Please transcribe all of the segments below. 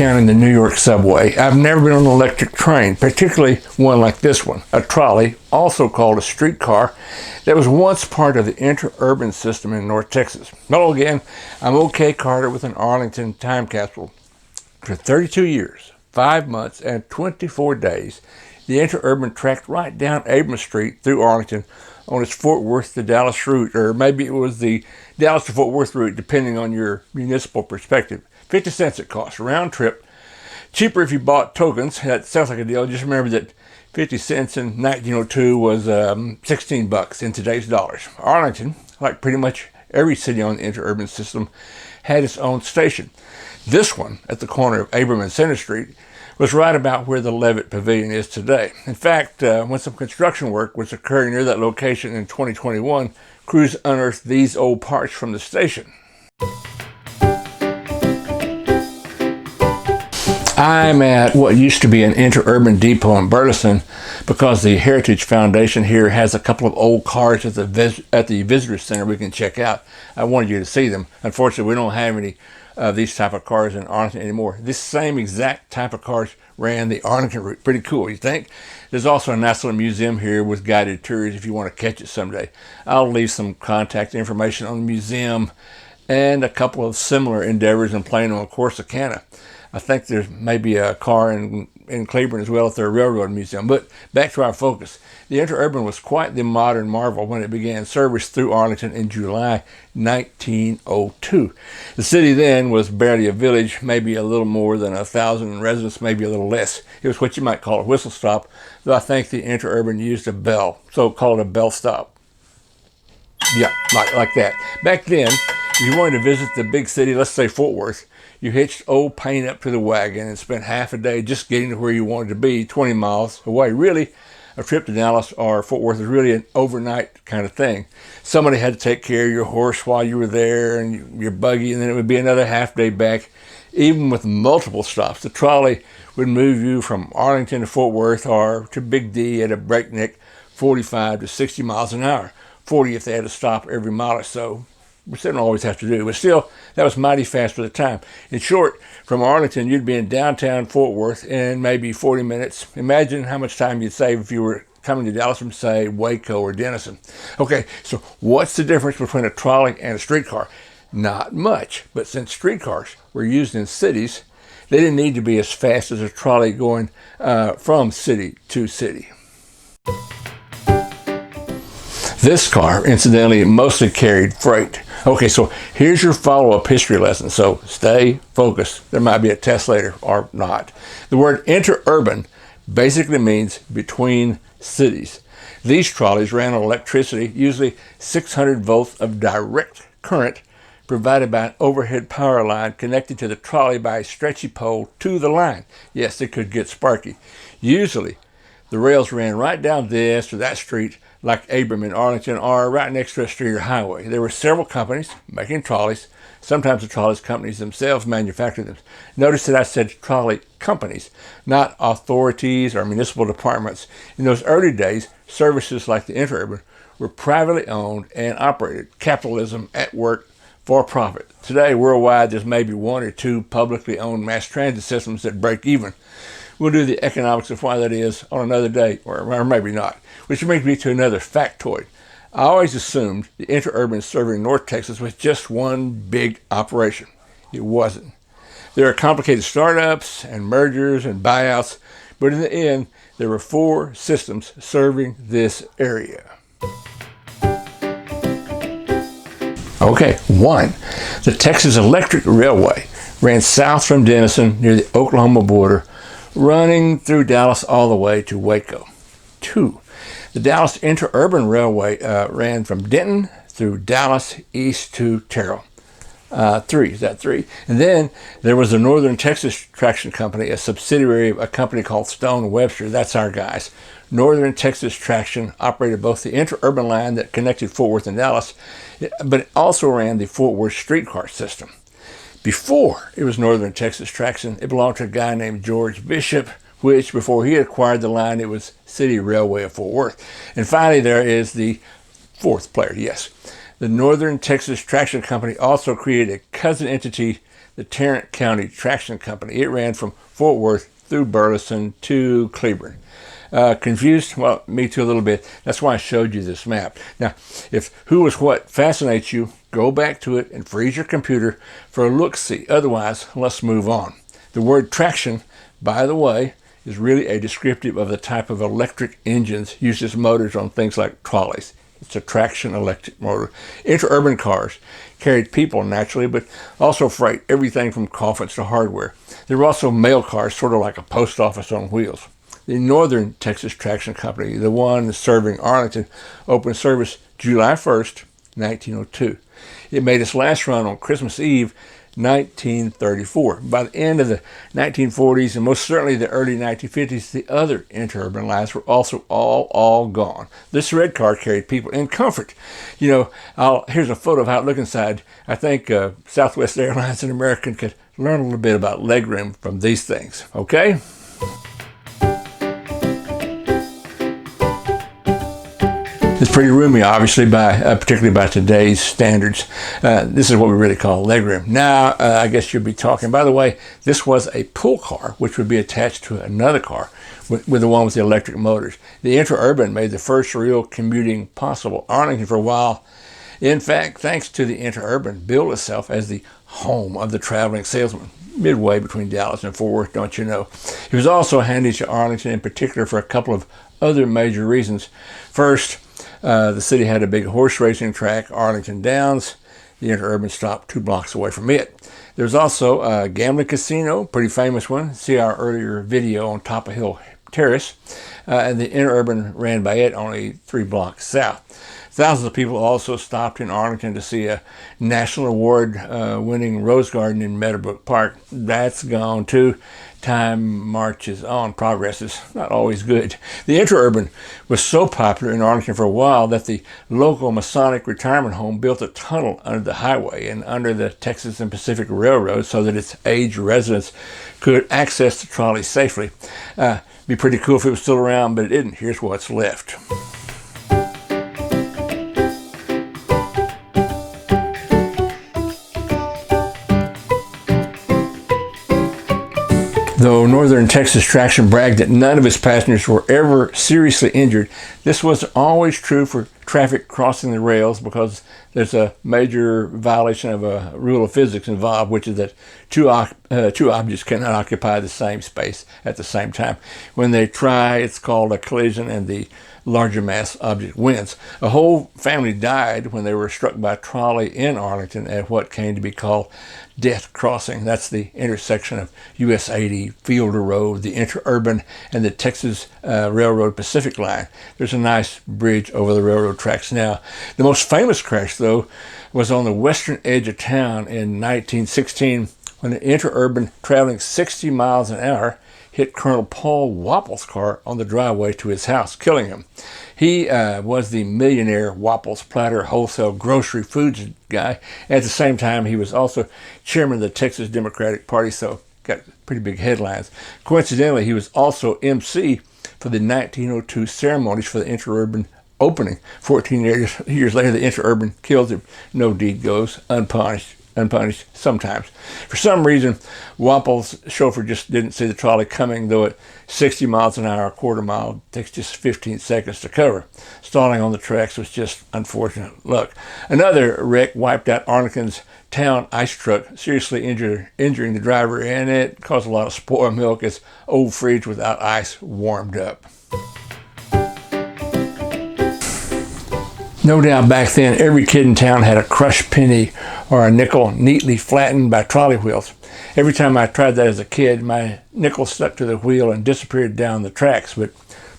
counting the New York subway. I've never been on an electric train, particularly one like this one, a trolley, also called a streetcar, that was once part of the Interurban system in North Texas. Hello again, I'm OK Carter with an Arlington time capsule. For 32 years, 5 months, and 24 days, the Interurban tracked right down Abrams Street through Arlington on its Fort Worth to Dallas route, or maybe it was the Dallas to Fort Worth route, depending on your municipal perspective. 50 cents it cost, round trip. Cheaper if you bought tokens. That sounds like a deal. Just remember that 50 cents in 1902 was 16 bucks in today's dollars. Arlington, like pretty much every city on the Interurban system, had its own station. This one, at the corner of Abram and Center Street, was right about where the Levitt Pavilion is today. In fact, when some construction work was occurring near that location in 2021, crews unearthed these old parts from the station. I'm at what used to be an Interurban depot in Burleson because the Heritage Foundation here has a couple of old cars at the visitor center we can check out. I wanted you to see them. Unfortunately, we don't have any of these type of cars in Arlington anymore. This same exact type of cars ran the Arlington route. Pretty cool, you think? There's also a nice little museum here with guided tours if you want to catch it someday. I'll leave some contact information on the museum and a couple of similar endeavors in Plano and Corsicana. I think there's maybe a car in Cleburne as well at their railroad museum. But back to our focus. The Interurban was quite the modern marvel when it began service through Arlington in July 1902. The city then was barely a village, maybe a little more than 1,000 residents, maybe a little less. It was what you might call a whistle stop, though I think the Interurban used a bell, so called a bell stop. Yeah, like that. Back then, if you wanted to visit the big city, let's say Fort Worth, you hitched old Payne up to the wagon and spent half a day just getting to where you wanted to be, 20 miles away. Really, a trip to Dallas or Fort Worth is really an overnight kind of thing. Somebody had to take care of your horse while you were there and your buggy, and then it would be another half day back. Even with multiple stops, the trolley would move you from Arlington to Fort Worth or to Big D at a breakneck 45 to 60 miles an hour. 40 if they had to stop every mile or so, which they don't always have to do. But still, that was mighty fast for the time. In short, from Arlington, you'd be in downtown Fort Worth in maybe 40 minutes. Imagine how much time you'd save if you were coming to Dallas from, say, Waco or Denison. Okay, so what's the difference between a trolley and a streetcar? Not much, but since streetcars were used in cities, they didn't need to be as fast as a trolley going from city to city. This car, incidentally, mostly carried freight. Okay, so here's your follow-up history lesson. So stay focused. There might be a test later or not. The word interurban basically means between cities. These trolleys ran on electricity, usually 600 volts of direct current provided by an overhead power line connected to the trolley by a stretchy pole to the line. Yes, it could get sparky. Usually, the rails ran right down this or that street like Abram in Arlington, or right next to a street or highway. There were several companies making trolleys. Sometimes the trolleys companies themselves manufactured them. Notice that I said trolley companies, not authorities or municipal departments. In those early days, services like the Interurban were privately owned and operated. Capitalism at work for profit. Today, worldwide, there's maybe one or two publicly owned mass transit systems that break even. We'll do the economics of why that is on another day, or maybe not. Which brings me to another factoid. I always assumed the Interurban serving North Texas was just one big operation. It wasn't. There are complicated startups and mergers and buyouts, but in the end, there were 4 systems serving this area. Okay, 1. The Texas Electric Railway ran south from Denison near the Oklahoma border, running through Dallas all the way to Waco. 2. The Dallas Interurban Railway ran from Denton through Dallas east to Terrell. 3, is that 3? And then there was the Northern Texas Traction Company, a subsidiary of a company called Stone Webster. That's our guys. Northern Texas Traction operated both the Interurban line that connected Fort Worth and Dallas, but it also ran the Fort Worth streetcar system. Before it was Northern Texas Traction, it belonged to a guy named George Bishop, which before he acquired the line, it was City Railway of Fort Worth. And finally, there is the 4th player, yes. The Northern Texas Traction Company also created a cousin entity the Tarrant County Traction Company. It ran from Fort Worth through Burleson to Cleburne. Confused? Well, me too a little bit. That's why I showed you this map. Now, if who was what fascinates you, go back to it and freeze your computer for a look-see. Otherwise, let's move on. The word traction, by the way, is really a descriptive of the type of electric engines used as motors on things like trolleys. It's a traction electric motor. Interurban cars carried people naturally, but also freight, everything from coffins to hardware. There were also mail cars, sort of like a post office on wheels. The Northern Texas Traction Company, the one serving Arlington, opened service July 1st, 1902. It made its last run on Christmas Eve, 1934. By the end of the 1940s and most certainly the early 1950s, the other interurban lines were also all gone. This red car carried people in comfort. You know, here's a photo of how it looked inside. I think Southwest Airlines and American could learn a little bit about legroom from these things, okay? It's pretty roomy, obviously, particularly by today's standards. This is what we really call legroom. Now, I guess you'll be talking, by the way, this was a pull car, which would be attached to another car, with the one with the electric motors. The Interurban made the first real commuting possible. Arlington, for a while, in fact, thanks to the Interurban, billed itself as the home of the traveling salesman, midway between Dallas and Fort Worth, don't you know. It was also handy to Arlington in particular for a couple of other major reasons. First, the city had a big horse racing track, Arlington Downs. The Interurban stopped 2 blocks away from it. There's also a gambling casino, pretty famous one. See our earlier video on Top of Hill Terrace. And the Interurban ran by it only 3 blocks south. Thousands of people also stopped in Arlington to see a national award winning Rose Garden in Meadowbrook Park. That's gone too. Time marches on. Progress is not always good. The Interurban was so popular in Arlington for a while that the local Masonic retirement home built a tunnel under the highway and under the Texas and Pacific Railroad so that its aged residents could access the trolley safely. Be pretty cool if it was still around, but it isn't. Here's what's left. Though Northern Texas Traction bragged that none of its passengers were ever seriously injured, this was always true for traffic crossing the rails because there's a major violation of a rule of physics involved, which is that two objects cannot occupy the same space at the same time. When they try, it's called a collision, and the larger mass object wins. A whole family died when they were struck by a trolley in Arlington at what came to be called Death Crossing. That's the intersection of US 80, Fielder Road, the Interurban, and the Texas Railroad Pacific Line. There's a nice bridge over the railroad tracks now. The most famous crash, though, was on the western edge of town in 1916 when an Interurban traveling 60 miles an hour hit Colonel Paul Wapples' car on the driveway to his house, killing him. He was the millionaire Wapples Platter wholesale grocery foods guy. At the same time, he was also chairman of the Texas Democratic Party, so got pretty big headlines. Coincidentally, he was also MC for the 1902 ceremonies for the Interurban opening. 14 years later, the Interurban kills him. No deed goes unpunished sometimes. For some reason, Wapples' chauffeur just didn't see the trolley coming, though at 60 miles an hour, a quarter mile takes just 15 seconds to cover. Stalling on the tracks was just unfortunate luck. Another wreck wiped out Arlington's town ice truck, seriously injuring the driver, and it caused a lot of spoiled milk as old fridge without ice warmed up. No doubt back then, every kid in town had a crushed penny or a nickel neatly flattened by trolley wheels. Every time I tried that as a kid, my nickel stuck to the wheel and disappeared down the tracks, but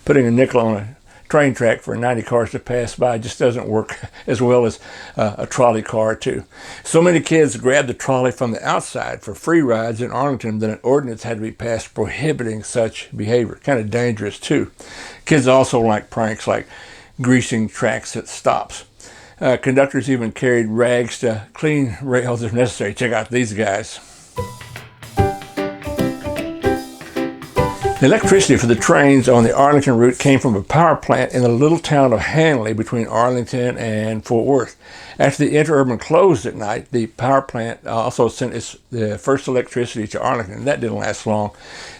putting a nickel on a train track for 90 cars to pass by just doesn't work as well as a trolley car or two. So many kids grabbed the trolley from the outside for free rides in Arlington that an ordinance had to be passed prohibiting such behavior. Kind of dangerous too. Kids also like pranks like greasing tracks at stops. Conductors even carried rags to clean rails if necessary. Check out these guys. Electricity for the trains on the Arlington route came from a power plant in the little town of Hanley between Arlington and Fort Worth. After the Interurban closed at night, the power plant also sent the first electricity to Arlington. That didn't last long.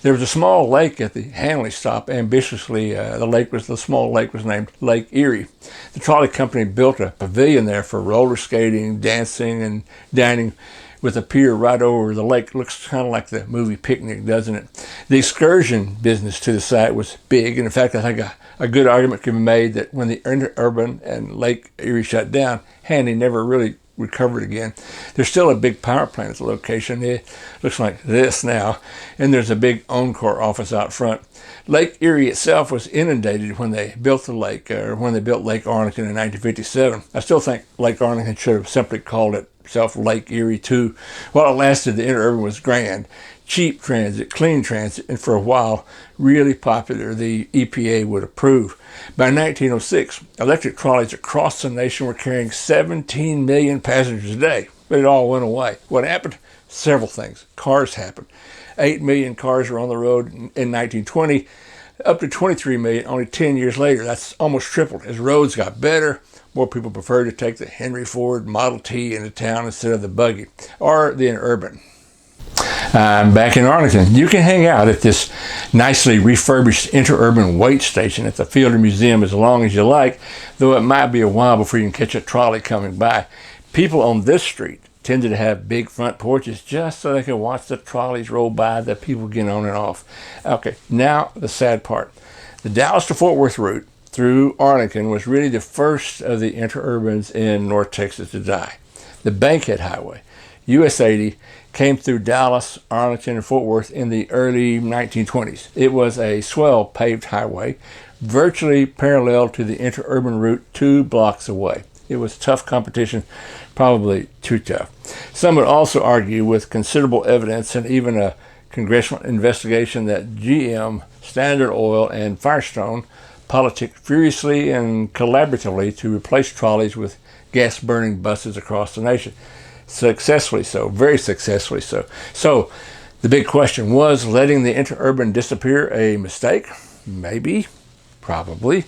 There was a small lake at the Hanley stop. Ambitiously, the small lake was named Lake Erie. The trolley company built a pavilion there for roller skating, dancing, and dining, with a pier right over the lake. Looks kind of like the movie Picnic, doesn't it? The excursion business to the site was big, and in fact, I think a good argument can be made that when the Interurban and Lake Erie shut down, Hanley never really recovered again. There's still a big power plant at the location. It looks like this now, and there's a big Encore office out front. Lake Erie itself was inundated when they built the lake, or when they built Lake Arlington in 1957. I still think Lake Arlington should have simply called itself Lake Erie too. While it lasted, the Interurban was grand. Cheap transit, clean transit, and for a while, really popular. The EPA would approve. By 1906, electric trolleys across the nation were carrying 17 million passengers a day, but it all went away. What happened? Several things. Cars happened. 8 million cars were on the road in 1920, up to 23 million only 10 years later. That's almost tripled. As roads got better, more people preferred to take the Henry Ford Model T into town instead of the buggy or the Interurban. I'm back in Arlington. You can hang out at this nicely refurbished Interurban wait station at the Fielder Museum as long as you like, though it might be a while before you can catch a trolley coming by. People on this street tended to have big front porches just so they could watch the trolleys roll by, the people get on and off. Okay, now the sad part. The Dallas to Fort Worth route through Arlington was really the first of the Interurbans in North Texas to die. The Bankhead Highway, US 80, came through Dallas, Arlington, and Fort Worth in the early 1920s. It was a swell paved highway, virtually parallel to the Interurban route 2 blocks away. It was tough competition, probably too tough. Some would also argue, with considerable evidence and even a congressional investigation, that GM, Standard Oil, and Firestone politicked furiously and collaboratively to replace trolleys with gas-burning buses across the nation. Successfully so, very successfully so. So the big question, was letting the Interurban disappear a mistake? Maybe, probably.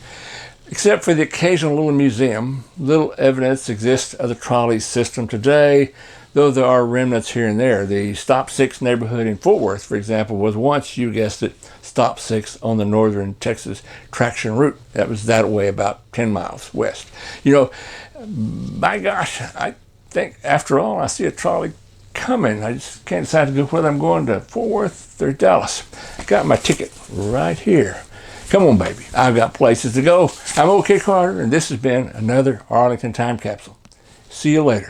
Except for the occasional little museum, little evidence exists of the trolley system today, though there are remnants here and there. The Stop 6 neighborhood in Fort Worth, for example, was once, you guessed it, Stop 6 on the northern Texas traction route. That was that way about 10 miles west. You know, my gosh, I think after all, I see a trolley coming. I just can't decide to go whether I'm going to Fort Worth or Dallas. Got my ticket right here. Come on, baby. I've got places to go. I'm OK Carter, and this has been another Arlington Time Capsule. See you later.